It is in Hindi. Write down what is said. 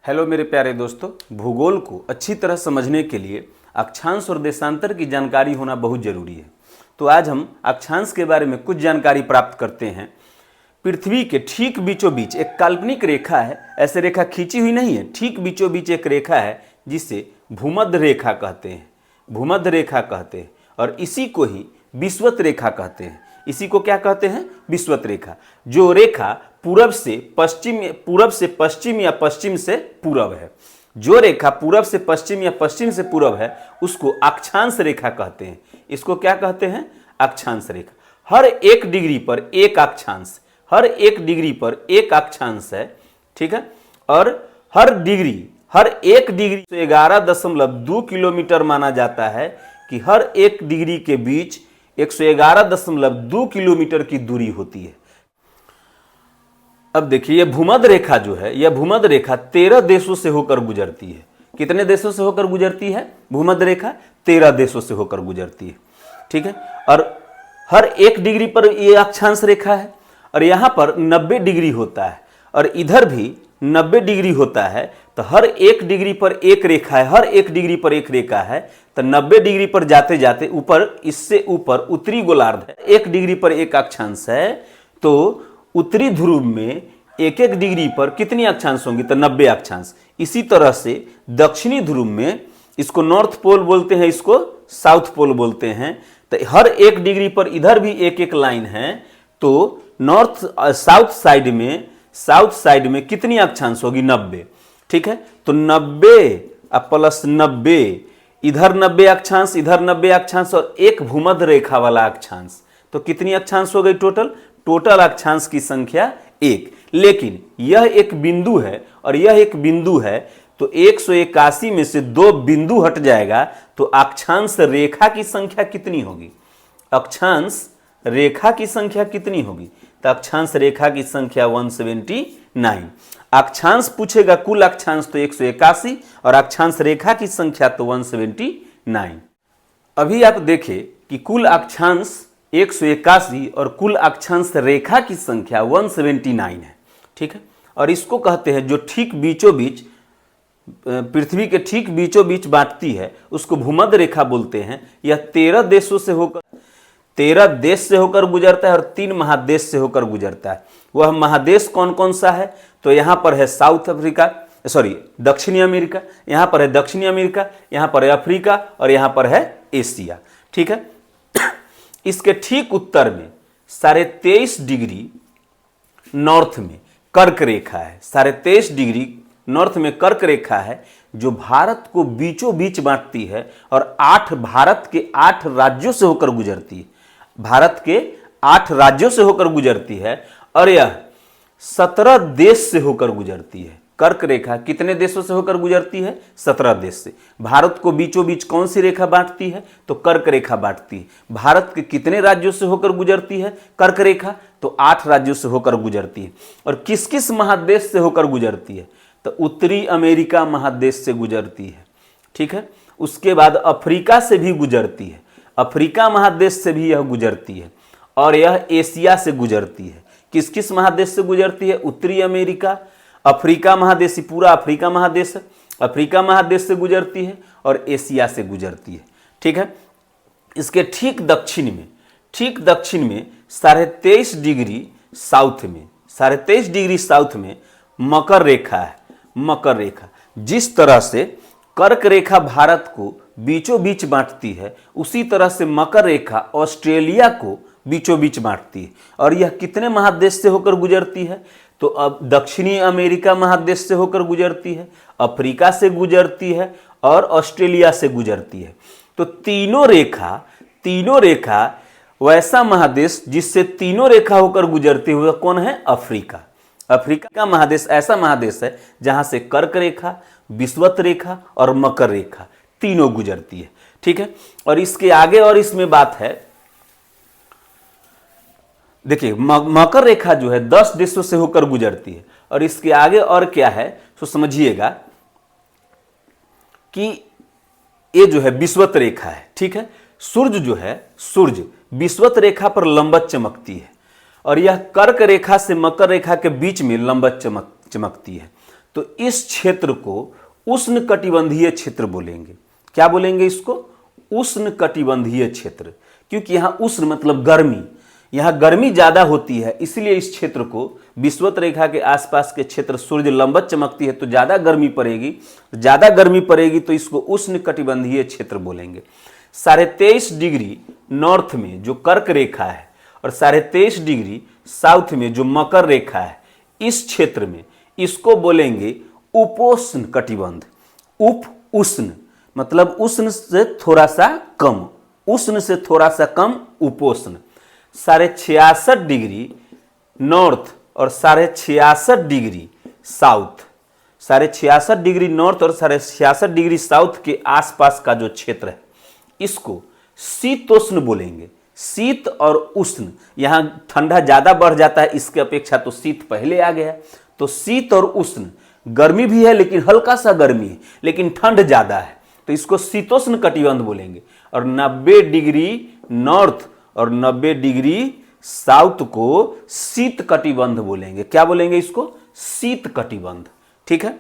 हेलो मेरे प्यारे दोस्तों, भूगोल को अच्छी तरह समझने के लिए अक्षांश और देशांतर की जानकारी होना बहुत जरूरी है। तो आज हम अक्षांश के बारे में कुछ जानकारी प्राप्त करते हैं। पृथ्वी के ठीक बीचों बीच एक काल्पनिक रेखा है। ऐसे रेखा खींची हुई नहीं है, ठीक बीचों बीच एक रेखा है जिसे भूमध्य रेखा कहते हैं। भूमध्य रेखा कहते हैं और इसी को ही विषुवत रेखा कहते हैं। इसी को क्या कहते हैं? विषुवत रेखा। जो रेखा पूरब से पश्चिम या पश्चिम से पूरब है, जो रेखा पूरब से पश्चिम या पश्चिम से पूरब है उसको अक्षांश रेखा कहते हैं। इसको क्या कहते हैं? अक्षांश रेखा। हर एक डिग्री पर एक अक्षांश, हर एक डिग्री पर एक अक्षांश है, ठीक है। और हर एक डिग्री 11.2 किलोमीटर माना जाता है कि हर एक डिग्री के बीच 111.2 किलोमीटर की दूरी होती है। अब देखिए, यह भूमध्य रेखा जो है, यह भूमध्य रेखा 13 देशों से होकर गुजरती है। कितने देशों से होकर गुजरती है? भूमध्य रेखा 13 देशों से होकर गुजरती है, ठीक है। और हर एक डिग्री पर यह अक्षांश रेखा है और यहां पर 90 डिग्री होता है और इधर भी 90 डिग्री होता है। तो हर एक डिग्री पर एक रेखा है, हर एक डिग्री पर एक रेखा है। तो 90 डिग्री पर जाते जाते ऊपर, इससे ऊपर उत्तरी गोलार्ध है, एक डिग्री पर एक अक्षांश है। तो उत्तरी ध्रुव में एक एक डिग्री पर कितनी अक्षांश होंगी? तो 90 अक्षांश। इसी तरह से दक्षिणी ध्रुव में, इसको नॉर्थ पोल बोलते हैं, इसको साउथ पोल बोलते हैं। तो हर एक डिग्री पर इधर भी एक एक लाइन है। तो साउथ साइड में कितनी अक्षांश होगी? 90, ठीक है। तो 90 प्लस 90, इधर 90 अक्षांश, इधर 90 अक्षांश और एक भूमध्य रेखा वाला अक्षांश। तो कितनी अक्षांश हो गई टोटल अक्षांश की संख्या 1। लेकिन यह एक बिंदु है और यह एक बिंदु है, तो 181 में से 2 बिंदु हट जाएगा तो अक्षांश रेखा की संख्या कितनी होगी? अक्षांश रेखा की संख्या कितनी होगी? तो अक्षांश रेखा की संख्या 179। अक्षांश पूछेगा, कुल अक्षांश तो 181 और अक्षांश रेखा की संख्या तो 179। अभी आप देखें कि कुल अक्षांश 181 और कुल अक्षांश रेखा की संख्या 179 है, ठीक है। और इसको कहते हैं, जो ठीक बीचों बीच, पृथ्वी के ठीक बीचों बीच बांटती है, उसको भूमध्य रेखा बोलते हैं। यह 13 देश से होकर गुजरता है और 3 महादेश से होकर गुजरता है। वह महादेश कौन कौन सा है? तो यहां पर है दक्षिणी अमेरिका, यहां पर है दक्षिणी अमेरिका, यहां पर है अफ्रीका और यहां पर है एशिया, ठीक है। इसके ठीक उत्तर में 23.5 डिग्री नॉर्थ में कर्क रेखा है। 23.5 डिग्री नॉर्थ में कर्क रेखा है जो भारत को बीचों बीच बांटती है और भारत के 8 राज्यों से होकर गुजरती है। भारत के 8 राज्यों से होकर गुजरती है और यह 17 देश से होकर गुजरती है। कर्क रेखा कितने देशों से होकर गुजरती है? 17 देश से। भारत को बीचों बीच कौन सी रेखा बांटती है? तो कर्क रेखा बांटती है। भारत के कितने राज्यों से होकर गुजरती है कर्क रेखा? तो 8 राज्यों से होकर गुजरती है। और किस किस महादेश से होकर गुजरती है? तो उत्तरी अमेरिका महादेश से गुजरती है, ठीक है। उसके बाद अफ्रीका से भी गुजरती है, अफ्रीका महादेश से भी यह गुजरती है और यह एशिया से गुजरती है। किस किस महादेश से गुजरती है? उत्तरी अमेरिका, अफ्रीका महादेश, पूरा अफ्रीका महादेश, अफ्रीका महादेश से गुजरती है और एशिया से गुजरती है, ठीक है। इसके ठीक दक्षिण में 23.5 डिग्री साउथ में, 23.5 डिग्री साउथ में मकर रेखा है। मकर रेखा, जिस तरह से कर्क रेखा भारत को बीचों बीच बांटती है, उसी तरह से मकर रेखा ऑस्ट्रेलिया को बीचों बीच बांटती है। और यह कितने महादेश से होकर गुजरती है? तो अब दक्षिणी अमेरिका महादेश से होकर गुजरती है, अफ्रीका से गुजरती है और ऑस्ट्रेलिया से गुजरती है। तो तीनों रेखा वैसा महादेश जिससे तीनों रेखा होकर गुजरती हुई कौन है? अफ्रीका। अफ्रीका का महादेश ऐसा महादेश है जहां से कर्क रेखा, विषुवत रेखा और मकर रेखा तीनों गुजरती है, ठीक है। और इसके आगे और इसमें बात है, देखिए मकर रेखा जो है 10 देशों से होकर गुजरती है। और इसके आगे और क्या है तो समझिएगा कि ये जो है विषुवत रेखा है, ठीक है। सूर्य विषुवत रेखा पर लंबत चमकती है और यह कर्क रेखा से मकर रेखा के बीच में लंबत चमकती है। तो इस क्षेत्र को उष्णकटिबंधीय क्षेत्र बोलेंगे। क्या बोलेंगे इसको? उष्णकटिबंधीय क्षेत्र, क्योंकि यहाँ उष्ण मतलब गर्मी, यहाँ गर्मी ज्यादा होती है, इसलिए इस क्षेत्र को विषुवत रेखा के आसपास के क्षेत्र सूर्य लंबत चमकती है तो ज्यादा गर्मी पड़ेगी, तो इसको उष्णकटिबंधीय क्षेत्र बोलेंगे। 23.5 डिग्री नॉर्थ में जो कर्क रेखा है और 23.5 डिग्री साउथ में जो मकर रेखा है, इस क्षेत्र में इसको बोलेंगे उपोष्ण कटिबंध। उप उष्ण मतलब उष्ण से थोड़ा सा कम, उष्ण से थोड़ा सा कम उपोष्ण। 66.5 डिग्री नॉर्थ और 66.5 डिग्री साउथ, 66.5 डिग्री नॉर्थ और 66.5 डिग्री साउथ के आसपास का जो क्षेत्र है इसको शीतोष्ण बोलेंगे। शीत और उष्ण, यहां ठंडा ज्यादा बढ़ जाता है इसके अपेक्षा, तो शीत पहले आ गया। तो शीत और उष्ण, गर्मी भी है लेकिन हल्का सा गर्मी है, लेकिन ठंड ज्यादा है, तो इसको शीतोष्ण कटिबंध बोलेंगे। और 90 डिग्री नॉर्थ और 90 डिग्री साउथ को शीत कटिबंध बोलेंगे। क्या बोलेंगे इसको? शीत कटिबंध। ठीक है।